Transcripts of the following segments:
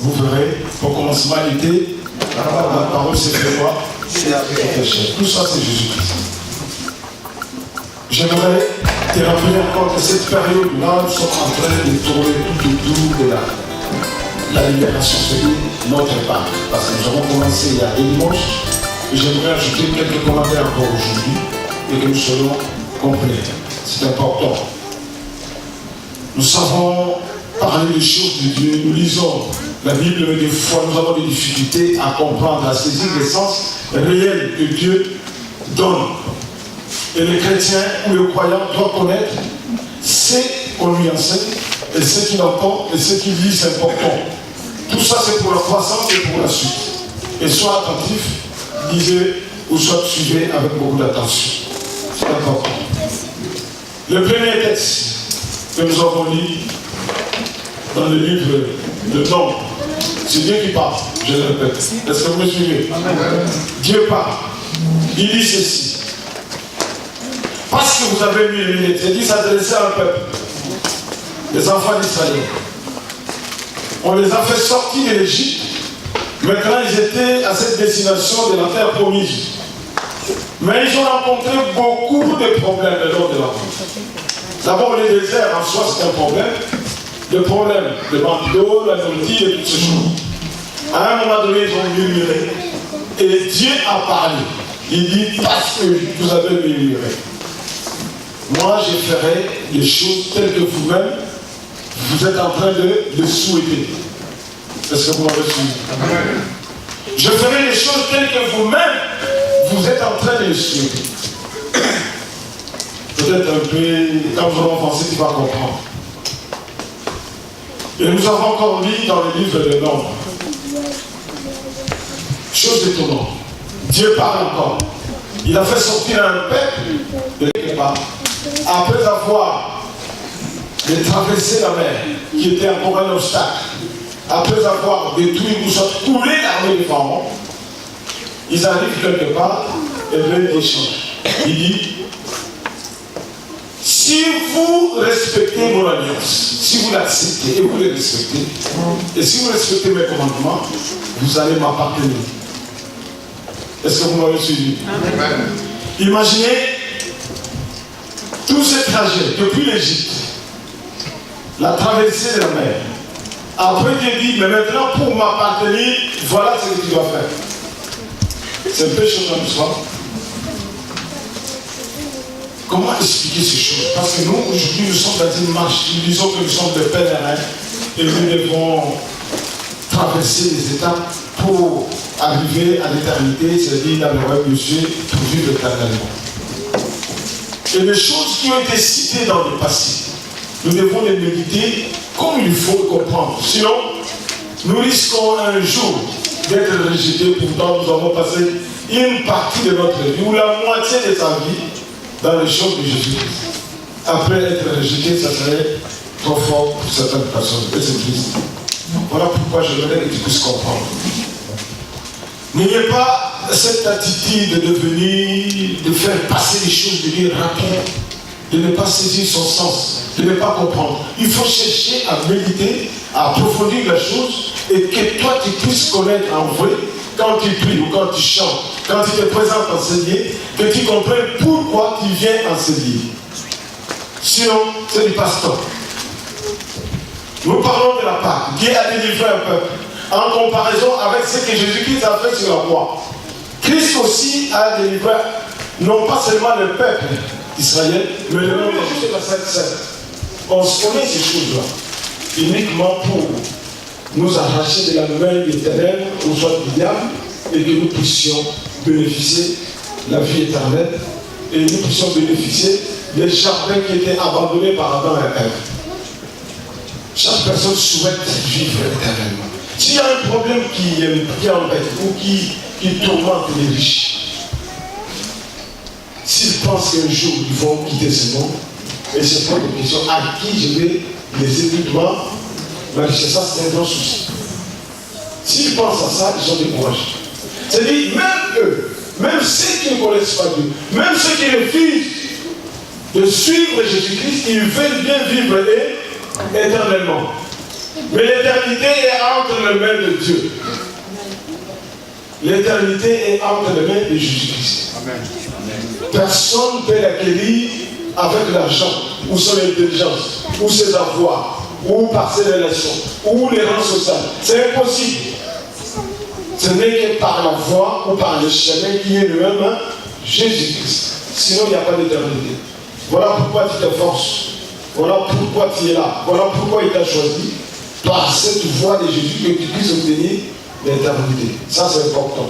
vous verrez, au commencement il était, la parole c'est fait quoi? Tout ça c'est Jésus-Christ. J'aimerais te rappeler encore que cette période-là, nous sommes en train de tourner tout autour de la libération, c'est notre part. Parce que nous avons commencé il y a un dimanche, et j'aimerais ajouter quelques commentaires encore aujourd'hui, et que nous soyons complets. C'est important. Nous savons parler des choses de Dieu, nous lisons la Bible, mais des fois nous avons des difficultés à comprendre, à saisir l'essence réelle que Dieu donne. Et le chrétien ou le croyant doit connaître ce qu'on lui enseigne et ce qu'il entend et ce qu'il lit, c'est important. Tout ça c'est pour la croissance et pour la suite. Et sois attentif, lisez ou soit suivez avec beaucoup d'attention. C'est important. Le premier texte que nous avons lu dans le livre de Nombre, c'est Dieu qui parle, je le répète. Est-ce que vous me suivez? Dieu parle. Il dit ceci. Parce que vous avez mis les lunettes, c'est dit s'adresser à un peuple, les enfants d'Israël. On les a fait sortir de l'Égypte. Maintenant, ils étaient à cette destination de la terre promise. Mais ils ont rencontré beaucoup de problèmes le long de la route. D'abord, le désert en soi, c'est un problème. Le problème de manque d'eau, la nourriture et toutes ces choses. À un moment donné, ils ont murmuré. Et Dieu a parlé. Il dit, parce que vous avez murmuré, moi, je ferai les choses telles que vous-même, vous êtes en train de les souhaiter. Est-ce que vous m'avez suivi? Je ferai les choses telles que vous-même, vous êtes en train de les souhaiter. Peut-être un peu, quand vous allez penser, tu vas comprendre. Et nous avons encore lu dans le livre de Nombre. Chose étonnante. Dieu parle encore. Il a fait sortir un peuple de quelque part. Après avoir traversé la mer, qui était encore un obstacle, après avoir détruit ou soit coulé l'armée des pharaons, ils arrivent quelque part et veulent échanger. Il dit, si vous respectez mon alliance, si vous l'acceptez et vous les respectez, et si vous respectez mes commandements, vous allez m'appartenir. Est-ce que vous m'avez suivi? Amen. Imaginez tout ce trajet depuis l'Égypte, la traversée de la mer. Après, Dieu dit, mais maintenant pour m'appartenir, voilà ce que tu dois faire. C'est un peu chaud dans l'histoire. Comment expliquer ces choses? Parce que nous, aujourd'hui, nous sommes dans une marche. Nous disons que nous sommes des pèlerins et nous devons traverser les étapes pour arriver à l'éternité, c'est-à-dire dans le royaume de Dieu, pour vivre éternellement. Et les choses qui ont été citées dans le passé, nous devons les méditer comme il faut comprendre. Sinon, nous risquons un jour d'être rejetés. Pourtant, nous avons passé une partie de notre vie, ou la moitié de sa vie, dans les choses de Jésus-Christ. Après être rejeté, ça serait trop fort pour certaines personnes. Et c'est triste. Voilà pourquoi je voudrais que tu puisses comprendre. N'ayez pas cette attitude de venir, de faire passer les choses, de dire rapide, de ne pas saisir son sens, de ne pas comprendre. Il faut chercher à méditer, à approfondir la chose et que toi tu puisses connaître en vrai, quand tu pries ou quand tu chantes, quand tu te présentes enseigner, que tu comprennes pourquoi tu viens enseigner. Sinon, c'est du pasteur. Nous parlons de la Pâque. Dieu a délivré un peuple en comparaison avec ce que Jésus-Christ a fait sur la croix. Christ aussi a délivré non pas seulement le peuple d'Israël, mais le même de la Sainte Seine. On se connaît ces choses-là uniquement pour nous arracher de la main éternelle aux joies du diable et que nous puissions bénéficier de la vie éternelle et nous puissions bénéficier des jardins qui étaient abandonnés par Adam et Ève. Chaque personne souhaite vivre éternellement. S'il y a un problème qui embête ou qui tourmente les riches, s'ils pensent qu'un jour ils vont quitter ce monde et se posent des questions à qui je vais les aider, la richesse, ça c'est un grand souci. S'ils pensent à ça, ils sont découragés. C'est-à-dire, même eux, même ceux qui ne connaissent pas Dieu, même ceux qui refusent de suivre Jésus-Christ, ils veulent bien vivre éternellement. Mais l'éternité est entre les mains de Dieu. L'éternité est entre les mains de Jésus-Christ. Personne ne peut l'acquérir avec l'argent, ou son intelligence, ou ses avoirs, ou par ses relations, ou les rangs sociaux. C'est impossible. Ce n'est que par la voie ou par le chemin qui est le même, Jésus-Christ. Sinon, il n'y a pas d'éternité. Voilà pourquoi tu t'efforces. Voilà pourquoi tu es là. Voilà pourquoi il t'a choisi. Par cette voie de Jésus que tu puisses obtenir l'éternité. Ça, c'est important.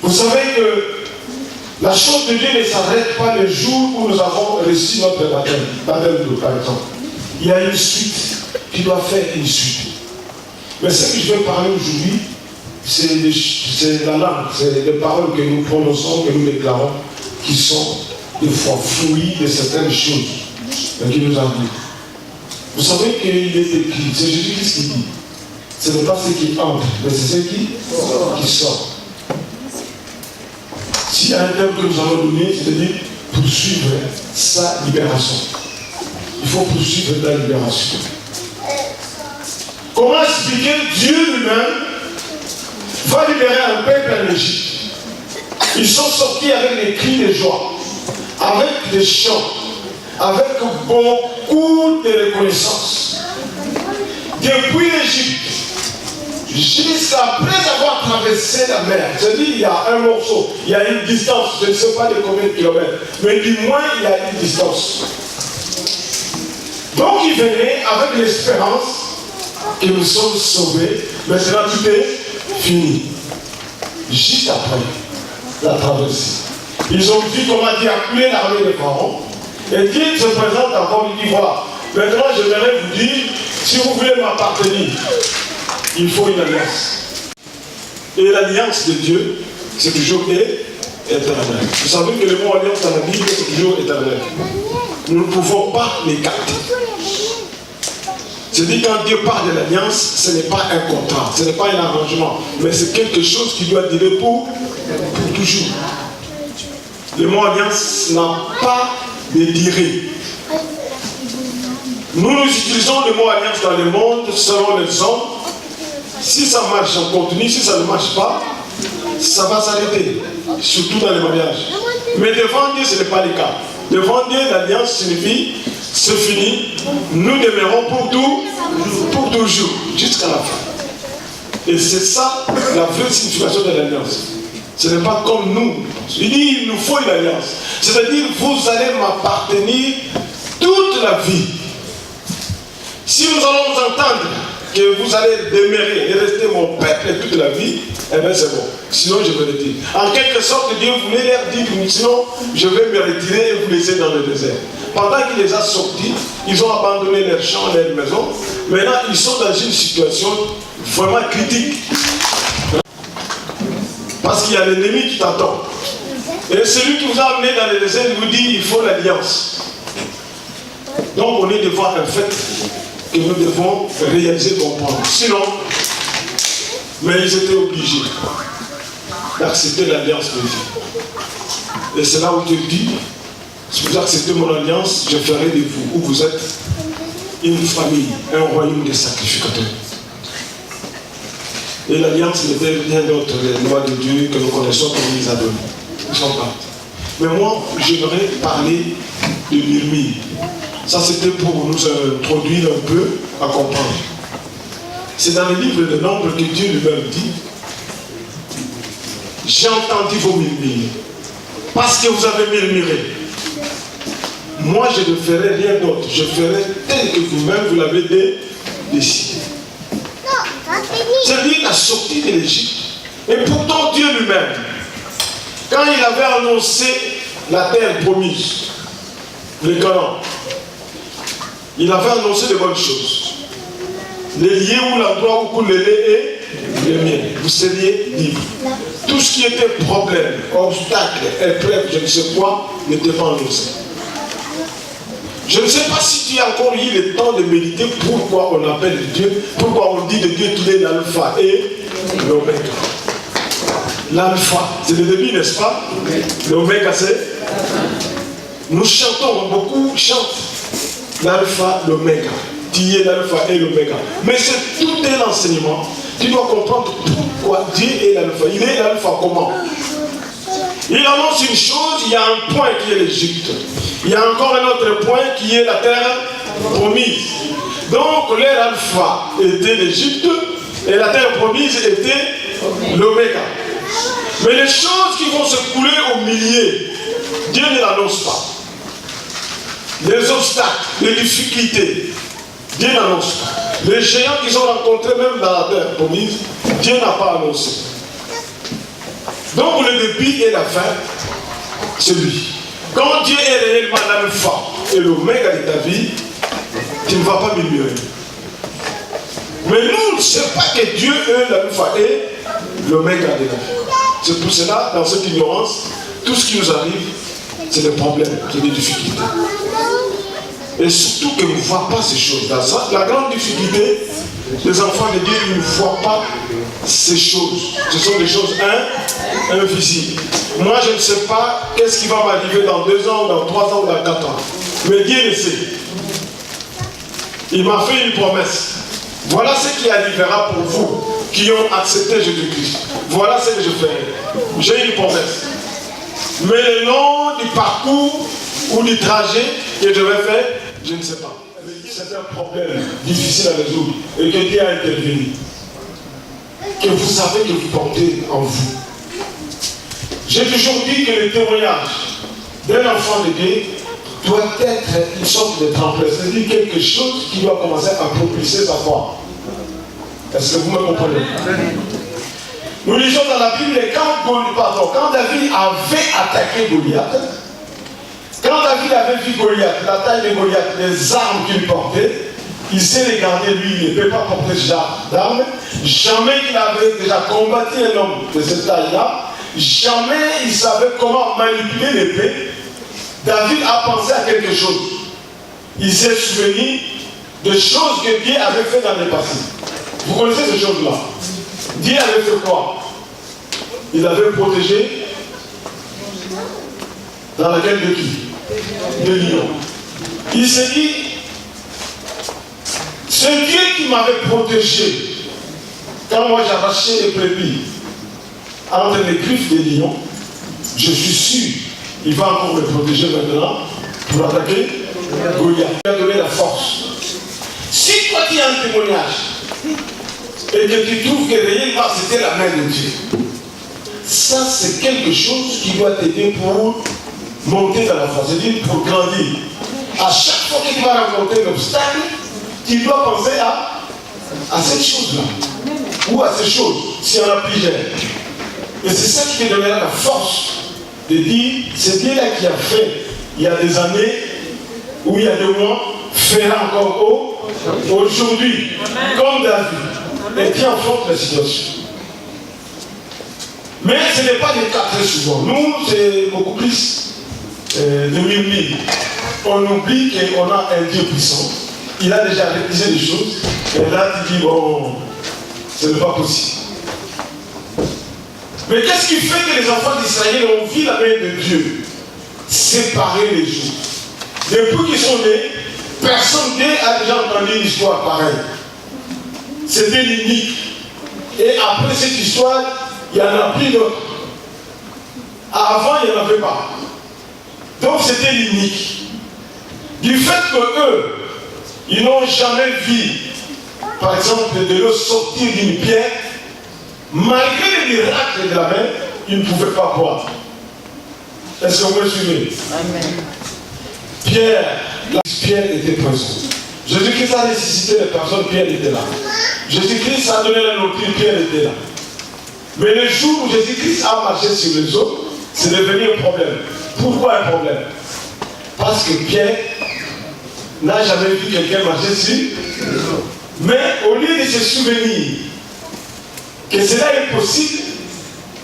Vous savez que la chose de Dieu ne s'arrête pas le jour où nous avons reçu notre baptême d'eau, par exemple. Il y a une suite. Tu dois faire une suite. Mais ce que je vais parler aujourd'hui, c'est la langue, c'est les paroles que nous prononçons, que nous déclarons, qui sont des fois fouillis de certaines choses qui nous en disent. Vous savez qu'il est écrit, c'est Jésus-Christ qui dit, ce n'est pas ce qui entre, mais c'est ce qui sort. S'il y a un terme que nous allons donner, c'est-à-dire poursuivre sa libération. Il faut poursuivre la libération. Comment expliquer Dieu lui-même va libérer un peuple en Égypte? Ils sont sortis avec des cris de joie, avec des chants, avec beaucoup de reconnaissance. Depuis l'Égypte, jusqu'après avoir traversé la mer, c'est-à-dire il y a un morceau, il y a une distance, je ne sais pas de combien de kilomètres, mais du moins il y a une distance. Donc ils venaient avec l'espérance que nous sommes sauvés, maintenant tout est fini. Juste après la traversée, ils ont vu comment Dieu a coulé l'armée de Pharaon. Et Dieu se présente encore, il dit voilà, maintenant je voudrais vous dire, si vous voulez m'appartenir, il faut une alliance. Et l'alliance de Dieu, c'est toujours éternel. Vous savez que le mot alliance dans la Bible, c'est toujours éternel. Nous ne pouvons pas l'écarter. C'est-à-dire quand Dieu parle de l'alliance, ce n'est pas un contrat, ce n'est pas un arrangement, mais c'est quelque chose qui doit durer pour toujours. Le mot alliance n'a pas de durée. Nous utilisons le mot alliance dans le monde selon les hommes. Si ça marche, on continue. Si ça ne marche pas, ça va s'arrêter. Surtout dans les mariages. Mais devant Dieu, ce n'est pas le cas. Devant Dieu, l'alliance signifie c'est fini. Nous demeurons pour toujours, jusqu'à la fin. Et c'est ça la vraie signification de l'alliance. Ce n'est pas comme nous. Il dit il nous faut une alliance. C'est-à-dire vous allez m'appartenir toute la vie. Si nous allons vous entendre que vous allez demeurer et rester mon peuple toute la vie, eh bien c'est bon. Sinon je vais le dire. En quelque sorte, Dieu voulait leur dire, sinon je vais me retirer et vous laisser dans le désert. Pendant qu'il les a sortis, ils ont abandonné leurs champs, leurs maisons. Maintenant, ils sont dans une situation vraiment critique. Parce qu'il y a l'ennemi qui t'attend. Et celui qui vous a amené dans le désert, il vous dit, il faut l'alliance. Donc on est devant un fait que nous devons réaliser, comprendre. Sinon, mais ils étaient obligés d'accepter l'alliance de Dieu. Et c'est là où Dieu dit, si vous acceptez mon alliance, je ferai de vous, où vous êtes, une famille, un royaume de sacrificateurs. Et l'alliance n'était rien d'autre, les lois de Dieu que nous connaissons comme il les a données. Ils sont partis. Mais moi, j'aimerais parler de murmure. Ça, c'était pour nous introduire un peu à comprendre. C'est dans le livre de Nombres que Dieu lui-même dit, j'ai entendu vos murmures, parce que vous avez murmuré. Moi, je ne ferai rien d'autre. Je ferai tel que vous-même, vous l'avez décidé. C'est-à-dire la sortie de l'Égypte. Et pourtant, Dieu lui-même, quand il avait annoncé la terre promise, le Canaan, il avait annoncé de bonnes choses. Les lieux où l'endroit où coule le lait et le miel, vous seriez libres. Tout ce qui était problème, obstacle, épreuve, je ne sais quoi, n'était pas annoncé. Je ne sais pas si tu as encore eu le temps de méditer pourquoi on appelle Dieu, pourquoi on dit de Dieu qu'il est l'alpha et l'oméga. L'alpha, c'est le début, n'est-ce pas? L'oméga, c'est... Nous chantons, beaucoup chantent l'alpha, l'oméga. qui est l'alpha et l'oméga. Mais c'est tout un enseignement. Tu dois comprendre pourquoi Dieu est l'alpha. Il est l'alpha comment? Il annonce une chose, il y a un point qui est l'Égypte. Il y a encore un autre point qui est la terre promise. Donc leur alpha était l'Égypte et la terre promise était l'oméga. Mais les choses qui vont se couler au milieu, Dieu ne l'annonce pas. Les obstacles, les difficultés, Dieu n'annonce pas. Les géants qui sont rencontrés même dans la terre promise, Dieu n'a pas annoncé. Donc le début et la fin, c'est lui. Quand Dieu est réellement l'alpha et l'oméga de ta vie, tu ne vas pas m'ignorer. Mais nous ne savons pas que Dieu est l'alpha et l'oméga de la vie. C'est pour cela, dans cette ignorance, tout ce qui nous arrive, c'est des problèmes, c'est des difficultés. Et surtout qu'ils ne voient pas ces choses-là. La grande difficulté, les enfants de Dieu, ils ne voient pas ces choses. Ce sont des choses invisibles. Moi, je ne sais pas qu'est-ce qui va m'arriver dans 2 ans, dans 3 ans, dans 4 ans. Mais Dieu le sait. Il m'a fait une promesse. Voilà ce qui arrivera pour vous qui ont accepté Jésus-Christ. Voilà ce que je ferai. J'ai une promesse. Mais le nom du parcours ou du trajet que je vais faire, je ne sais pas. C'est un problème difficile à résoudre et que Dieu a intervenu. Que vous savez que vous portez en vous. J'ai toujours dit que le témoignage d'un enfant de Dieu doit être une sorte de tremplin, c'est-à-dire quelque chose qui doit commencer à propulser sa foi. Est-ce que vous me comprenez? Nous lisons dans la Bible, quand David avait attaqué Goliath, quand David avait vu Goliath, la taille de Goliath, les armes qu'il portait, il s'est regardé, lui, il ne peut pas porter ce genre d'armes. Jamais il avait déjà combattu un homme de cette taille-là. Jamais il savait comment manipuler l'épée. David a pensé à quelque chose. Il s'est souvenu de choses que Dieu avait fait dans le passé. Vous connaissez ces choses-là? Dieu avait fait quoi? Il avait protégé dans la gueule de qui? De lion. Il s'est dit, c'est Dieu qui m'avait protégé quand moi j'arrachais les brebis entre les griffes des lions. Je suis sûr qu'il va encore me protéger maintenant pour attaquer Goliath. Il a donné la force. Si toi tu as un témoignage et que tu trouves que réellement c'était la main de Dieu, ça c'est quelque chose qui doit t'aider pour monter dans la foi, c'est-à-dire pour grandir. À chaque fois que tu vas rencontrer un obstacle, tu dois penser à cette chose-là, ou à ces choses, s'il y en a plusieurs. Et c'est ça qui te donnera la force de dire, c'est Dieu là qui a fait, il y a des années, ou il y a des mois, fera encore aujourd'hui, comme David. Et qui affronte la situation. Mais ce n'est pas le cas très souvent. Nous, c'est beaucoup plus de mille. On oublie qu'on a un Dieu puissant. Il a déjà réalisé des choses. Et là, tu dis, bon, ce n'est pas possible. Mais qu'est-ce qui fait que les enfants d'Israël ont vu la main de Dieu séparer les jours? Depuis qu'ils sont nés, personne n'a déjà entendu une histoire pareille. C'était l'unique. Et après cette histoire, il y en a plus d'autres. Avant, il n'y en avait pas. Donc c'était l'unique. Du fait qu'eux, ils n'ont jamais vu, par exemple, de l'eau sortir d'une pierre, malgré les miracles de la main, ils ne pouvaient pas boire. Est-ce que vous me suivez? Amen. Pierre était présent. Jésus-Christ a ressuscité les personnes, Pierre était là. Jésus-Christ a donné la nourriture, Pierre était là. Mais le jour où Jésus-Christ a marché sur les eaux, c'est devenu un problème. Pourquoi un problème? Parce que Pierre n'a jamais vu quelqu'un marcher sur les eaux. Mais au lieu de se souvenir que cela est possible,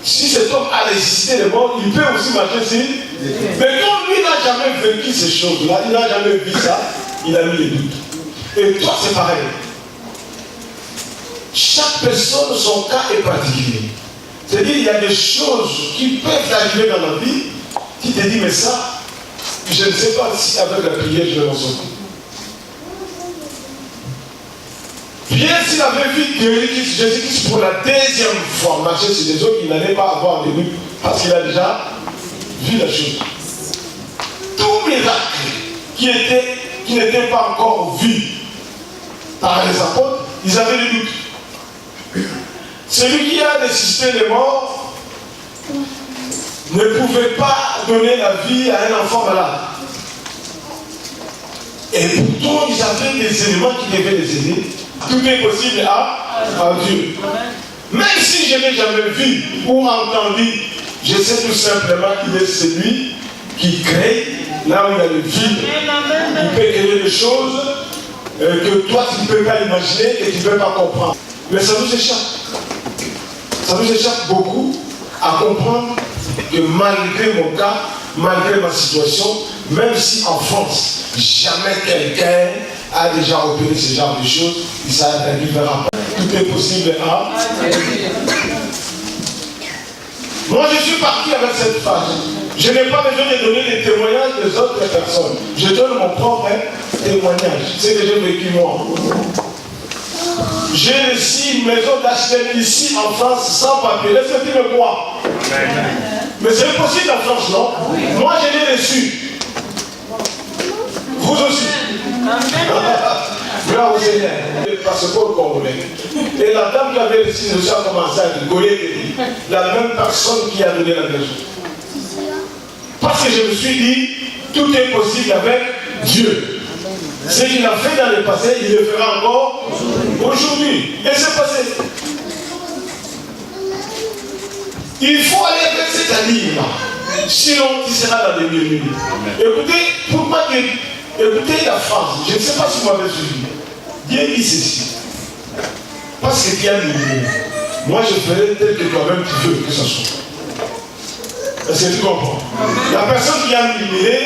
si cet homme a ressuscité les morts, il peut aussi marcher sur les eaux. Mais comme lui n'a jamais vécu ces choses-là, il n'a jamais vu ça, il a mis les doutes. Et toi, c'est pareil. Chaque personne, son cas est particulier. C'est-à-dire, il y a des choses qui peuvent arriver dans la vie, qui te disent, mais ça, je ne sais pas si avec la prière, je vais m'en sortir. Pierre, s'il avait vu Jésus-Christ pour la deuxième fois marcher sur les eaux, il n'allait pas avoir de doute parce qu'il a déjà vu la chose. Tout miracle qui n'était pas encore vu par les apôtres, ils avaient des doutes. Celui qui a ressuscité les morts ne pouvait pas donner la vie à un enfant malade. Et pourtant, ils avaient des éléments qui devaient les aider. Tout est possible à Dieu. Même si je n'ai jamais vu ou entendu, je sais tout simplement qu'il est celui qui crée là où il y a le vide. Il peut créer des choses que toi tu ne peux pas imaginer et tu ne peux pas comprendre. Mais ça nous échappe. Ça nous échappe beaucoup à comprendre que malgré mon cas, malgré ma situation, même si en France, jamais quelqu'un a déjà opéré ce genre de choses, ça n'arrivera pas. Tout est possible à Moi, je suis parti avec cette phrase. Je n'ai pas besoin de donner les témoignages des autres personnes. Je donne mon propre témoignage. C'est ce que j'ai vécu moi. J'ai réussi une maison d'HLM ici en France sans papier. Est-ce que tu me crois? Mais c'est possible en France, non? Moi, je l'ai reçu. Vous aussi. Bravo Seigneur. Le passeport congolais. Et la dame qui avait reçu le a commencé à rigoler. La même personne qui a donné la maison. Parce que je me suis dit, tout est possible avec Dieu. Ce qu'il a fait dans le passé, il le fera encore aujourd'hui. Et c'est passé. Il faut aller avec cette ligne-là. Sinon, tu seras dans les milieux. Écoutez, pourquoi écoutez la phrase. Je ne sais pas si vous m'avez suivi. Dieu dit ceci. Parce que tu as milieu. Moi, je ferai tel que toi-même tu veux que ça soit. Est-ce que tu comprends? La personne qui a milieu,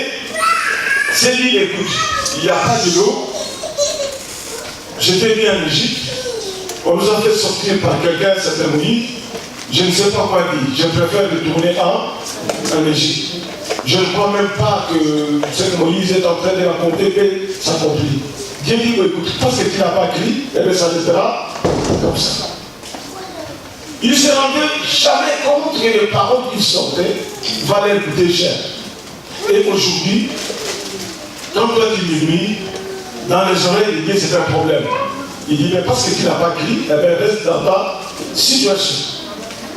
c'est dit, écoute, il n'y a pas de l'eau. J'étais mis en Égypte. On nous a fait sortir par quelqu'un, c'était Moïse. Je ne sais pas quoi dire. Je préfère retourner en Égypte. Je ne crois même pas que ce que Moïse est en train de raconter peut s'accomplir. Dieu dit, écoute, parce que tu n'as pas écrit, eh bien ça restera comme ça. Il se rendait jamais compte que les paroles qui sortaient valaient coûter cher. Et aujourd'hui, quand toi tu murmures, dans les oreilles de Dieu, c'est un problème. Il dit, mais parce que tu n'as pas écrit, eh bien reste dans ta situation.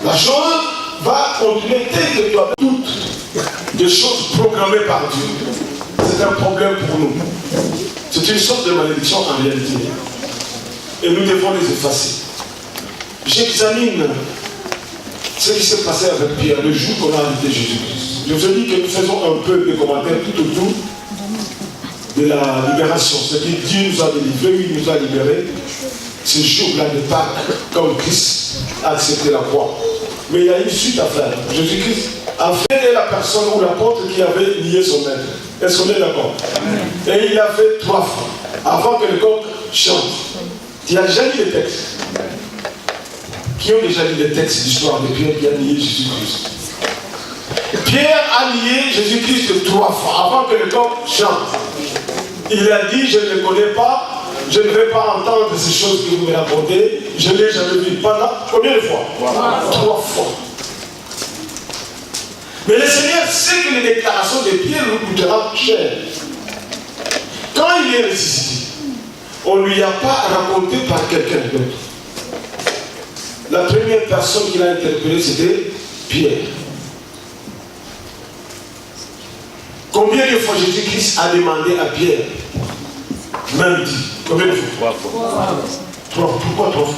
La chose va continuer tel que toi, toutes des choses programmées par Dieu. C'est un problème pour nous. C'est une sorte de malédiction en réalité. Et nous devons les effacer. J'examine ce qui s'est passé avec Pierre le jour qu'on a invité Jésus-Christ. Je vous ai dit que nous faisons un peu de commentaires tout autour de la libération. C'est-à-dire que Dieu nous a délivrés, il nous a libérés. Ce jour-là de Pâques, comme Christ a accepté la croix. Mais il y a une suite à faire. Jésus-Christ a fait la personne ou l'apôtre qui avait lié son maître. Est-ce qu'on est d'accord? Et il l'a fait 3 fois avant que le coq chante. Tu as déjà lu les textes? Qui ont déjà lu les textes d'histoire de Pierre qui a lié Jésus-Christ? Pierre a lié Jésus-Christ 3 fois avant que le coq chante. Il a dit, je ne le connais pas, je ne vais pas entendre ces choses que vous me racontez, je ne l'ai jamais vu. Pendant combien de fois? 3 fois. Mais le Seigneur sait que les déclarations de Pierre lui coûteront cher. Quand il est ressuscité, on ne lui a pas raconté par quelqu'un d'autre. La première personne qu'il a interpellée, c'était Pierre. Combien de fois Jésus-Christ a demandé à Pierre? Même dit. Combien de fois? 3 fois. 3 fois. Pourquoi 3 fois?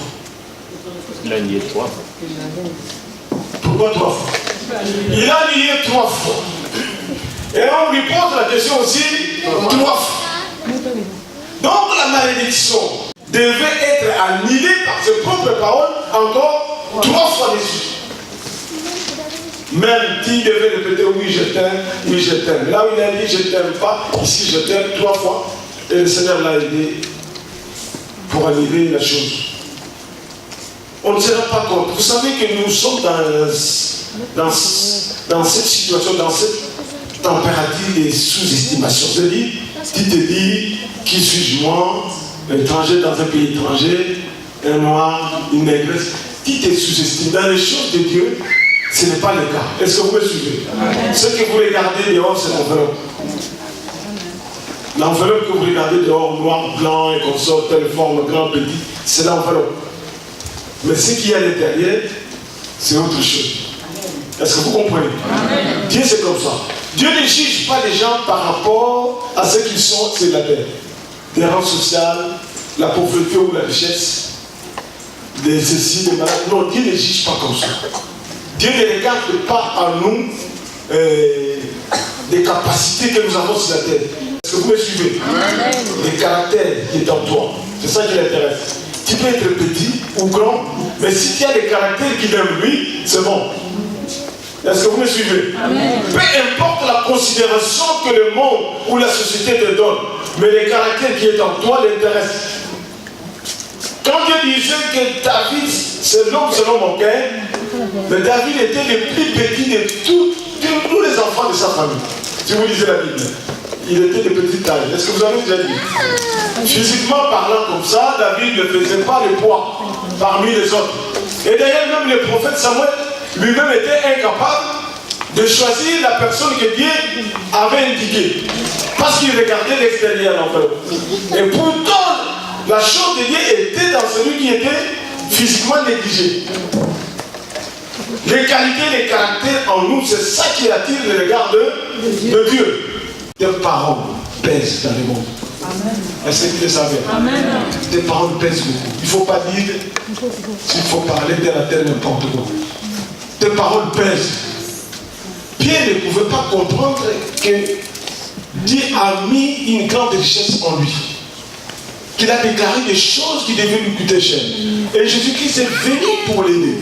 Il a nié 3 fois. Pourquoi 3 fois? Il a nié 3 fois. Et on lui pose la question aussi 3 fois. Donc la malédiction devait être annulée par ses propres paroles encore 3 fois dessus. Même s'il devait répéter oui je t'aime. Là où il a dit je t'aime pas, ici je t'aime 3 fois. Et le Seigneur l'a aidé pour annuler la chose. On ne se rend pas compte. Vous savez que nous sommes dans cette situation, dans cette température de sous-estimation. C'est-à-dire, tu te dis, qui suis-je moi? étranger dans un pays étranger, un noir, une négresse, qui te sous-estime. Dans les choses de Dieu, ce n'est pas le cas. Est-ce que vous me suivez? Ce que vous regardez dehors, c'est l'enveloppe. L'enveloppe que vous regardez dehors, noir, blanc, et comme ça, telle forme, grand, petit, c'est l'enveloppe. Mais ce qu'il y a à l'intérieur, c'est autre chose. Est-ce que vous comprenez? Dieu, c'est comme ça. Dieu ne juge pas les gens par rapport à ce qu'ils sont sur la terre. Des rangs sociaux, la pauvreté ou la richesse, des ceci, des malades. Non, Dieu ne juge pas comme ça. Dieu ne regarde pas en nous des capacités que nous avons sur la terre. Est-ce que vous me suivez? Le caractère qui est en toi. C'est ça qui l'intéresse. Tu peux être petit ou grand, mais si tu as des caractères qui viennent de lui, c'est bon. Est-ce que vous me suivez? Amen. Peu importe la considération que le monde ou la société te donne, mais le caractère qui est en toi l'intéresse. Quand Dieu disait que David, c'est l'homme selon mon cœur, mais David était le plus petit de tous les enfants de sa famille. Si vous lisez la Bible, il était de petite taille. Est-ce que vous avez déjà dit? Physiquement parlant comme ça, David ne faisait pas le poids parmi les autres. Et d'ailleurs, même le prophète Samuel lui-même était incapable de choisir la personne que Dieu avait indiquée. Parce qu'il regardait l'extérieur en fait. Et pourtant, la chose de Dieu était dans celui qui était physiquement négligé. Les qualités, les caractères en nous, c'est ça qui attire le regard de Dieu. Tes paroles pèsent dans le monde. Est-ce que tu le savais? Tes paroles pèsent beaucoup. Il ne faut pas dire, s'il faut parler de la terre n'importe quoi. Tes paroles pèsent. Pierre ne pouvait pas comprendre que Dieu a mis une grande richesse en lui. Qu'il a déclaré des choses qui devaient lui coûter cher. Et Jésus-Christ est venu pour l'aider.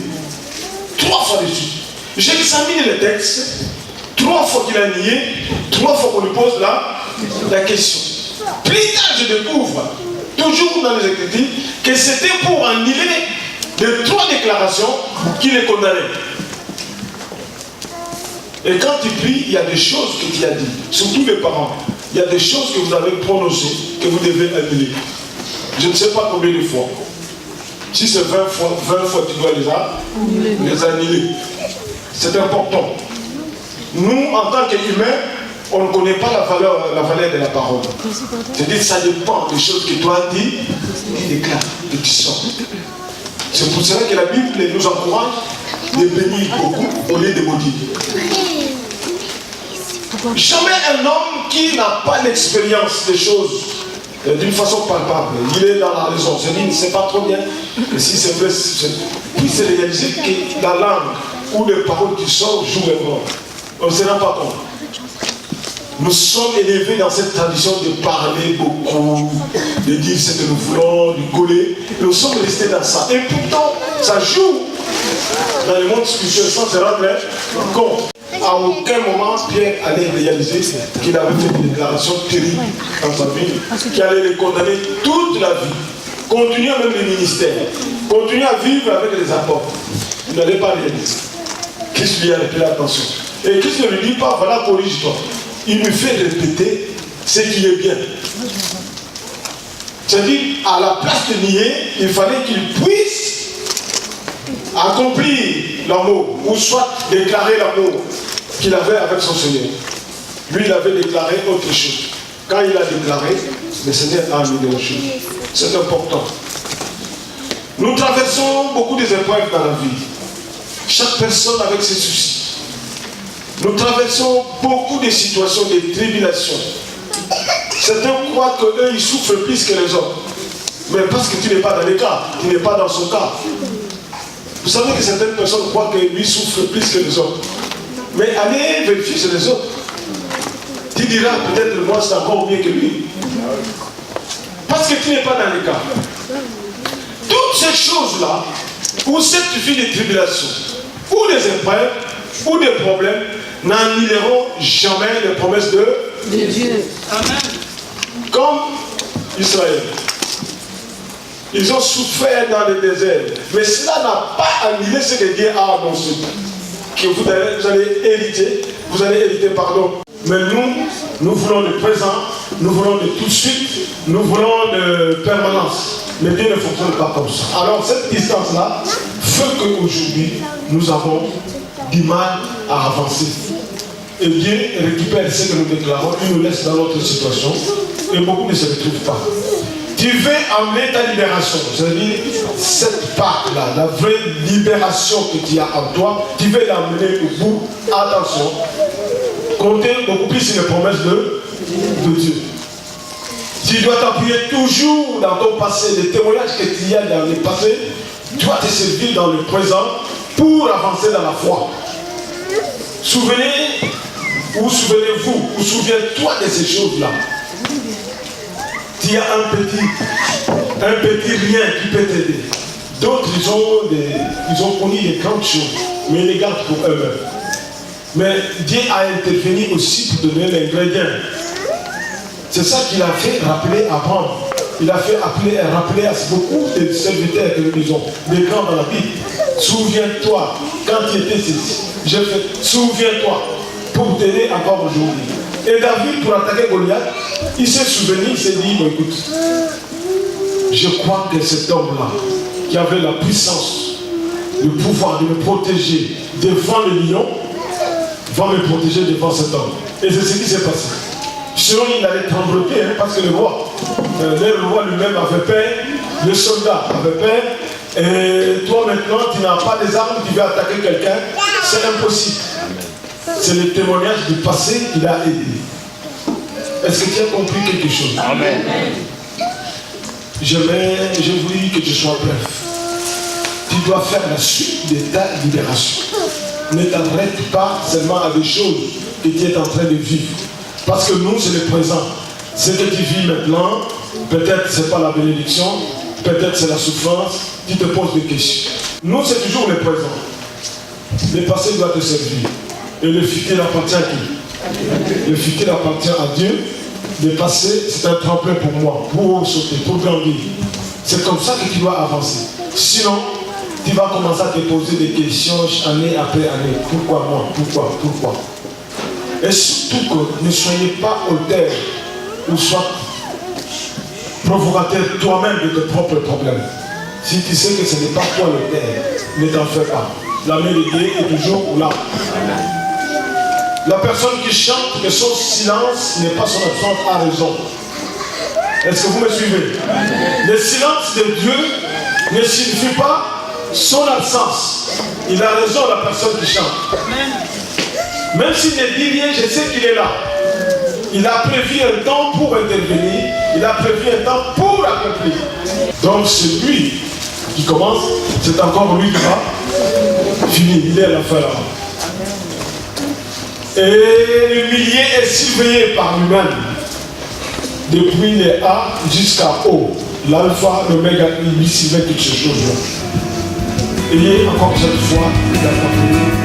3 fois de suite. J'ai examiné le texte. 3 fois qu'il a nié. 3 fois qu'on lui pose la question. Plus tard, je découvre, toujours dans les Écritures, que c'était pour annuler les 3 déclarations qu'il est condamné. Et quand tu pries, il y a des choses que tu as dit, surtout les parents. Il y a des choses que vous avez prononcées, que vous devez annuler. Je ne sais pas combien de fois. Si c'est 20 fois, tu dois les annuler. C'est important. Nous, en tant qu'humains, on ne connaît pas la valeur de la parole. C'est-à-dire que ça dépend des choses que toi dis, tu déclares, que tu sors. C'est pour cela que la Bible nous encourage de bénir beaucoup au lieu de maudire. Jamais un homme qui n'a pas l'expérience des choses d'une façon palpable, il est dans la raison, c'est-à-dire il ne sait pas trop bien, et si c'est vrai, puisse réaliser que la langue ou les paroles qui sortent jouent un rôle. On ne se rend pas compte. Nous sommes élevés dans cette tradition de parler beaucoup, de dire ce que nous voulons, de rigoler. Nous sommes restés dans ça. Et pourtant, ça joue dans le monde spirituel sans se rendre compte. À aucun moment, Pierre allait réaliser qu'il avait fait une déclaration terrible dans sa vie, qui allait le condamner toute la vie. Continuer même le ministère, continuer à vivre avec les apôtres. Il n'allait pas réaliser. Christ lui a appelé l'attention. Et Christ ne lui dit pas, voilà, corrige-toi. Il lui fait répéter ce qui est bien. C'est-à-dire, à la place de nier, il fallait qu'il puisse accomplir l'amour, ou soit déclarer l'amour qu'il avait avec son Seigneur. Lui, il avait déclaré autre chose. Quand il a déclaré, le Seigneur a amené autre chose. C'est important. Nous traversons beaucoup d'épreuves dans la vie. Chaque personne avec ses soucis. Nous traversons beaucoup de situations de tribulation. Certains croient qu'eux, ils souffrent plus que les autres. Mais parce que tu n'es pas dans le cas, tu n'es pas dans son cas. Vous savez que certaines personnes croient que lui souffre plus que les autres. Mais allez vérifier sur les autres. Tu diras peut-être moi c'est encore mieux que lui. Parce que tu n'es pas dans le cas. Toutes ces choses-là, ou cette vie de tribulation, ou des épreuves, ou des problèmes, n'annuleront jamais les promesses de Dieu. Amen. Comme Israël. Ils ont souffert dans le désert. Mais cela n'a pas annulé ce que Dieu a annoncé. Que vous allez hériter, Mais nous voulons le présent, nous voulons de tout de suite, nous voulons de permanence. Mais Dieu ne fonctionne pas comme ça. Alors cette distance-là fait qu'aujourd'hui, nous avons du mal à avancer. Et Dieu récupère ce que nous déclarons, il nous laisse dans notre situation, et beaucoup ne se retrouvent pas. Tu veux amener ta libération, c'est-à-dire cette part-là, la vraie libération que tu as en toi, tu veux l'amener au bout. Attention, comptez beaucoup plus sur les promesses de Dieu. Tu dois t'appuyer toujours dans ton passé, les témoignages que tu as dans le passé, tu dois te servir dans le présent pour avancer dans la foi. Souvenez-vous, ou souviens-toi de ces choses-là. Tu as un petit rien qui peut t'aider. D'autres, ils ont connu des grandes choses, mais ils les gardent pour eux-mêmes. Mais Dieu a intervenu aussi pour donner l'ingrédient. C'est ça qu'il a fait rappeler à Abraham. Il a fait rappeler à beaucoup de serviteurs que nous disons, des grands dans la Bible. Souviens-toi, quand tu étais ici, souviens-toi, pour t'aider encore aujourd'hui. Et David, pour attaquer Goliath, il s'est souvenu, il s'est dit, bon, écoute, je crois que cet homme-là, qui avait la puissance, le pouvoir de me protéger devant le lion, va me protéger devant cet homme. Et c'est ce qui s'est passé. Sinon, il allait trembloter, parce que le roi lui-même avait peur, le soldat avait peur, et toi maintenant, tu n'as pas des armes, tu veux attaquer quelqu'un, c'est impossible. C'est le témoignage du passé qui l'a aidé. Est-ce que tu as compris quelque chose? Amen. Je voulais que tu sois bref. Tu dois faire la suite de ta libération. Ne t'arrête pas seulement à des choses que tu es en train de vivre. Parce que nous, c'est le présent. Ce que tu vis maintenant, peut-être ce n'est pas la bénédiction, peut-être c'est la souffrance, tu te poses des questions. Nous, c'est toujours le présent. Le passé doit te servir. Et le futur appartient à qui? Le futur appartient à Dieu. Le passé, c'est un tremplin pour moi, pour sauter, pour grandir. C'est comme ça que tu dois avancer. Sinon, tu vas commencer à te poser des questions année après année. Pourquoi moi? Pourquoi? Et surtout que ne soyez pas auteur ou soit provocateur toi-même de tes propres problèmes. Si tu sais que ce n'est pas toi l'auteur, ne t'en fais pas. La main de Dieu est toujours là. La personne qui chante que son silence n'est pas son absence a raison. Est-ce que vous me suivez? Le silence de Dieu ne signifie pas son absence. Il a raison, la personne qui chante. Même s'il ne dit rien, je sais qu'il est là. Il a prévu un temps pour intervenir. Il a prévu un temps pour accomplir. Donc c'est lui qui commence, c'est encore lui qui va finir. Il est à la fin là. Et le millier est surveillé par lui-même. Depuis les A jusqu'à O. L'alpha, l'oméga, il surveille toutes ces choses-là. Ayez encore cette foi d'accomplir.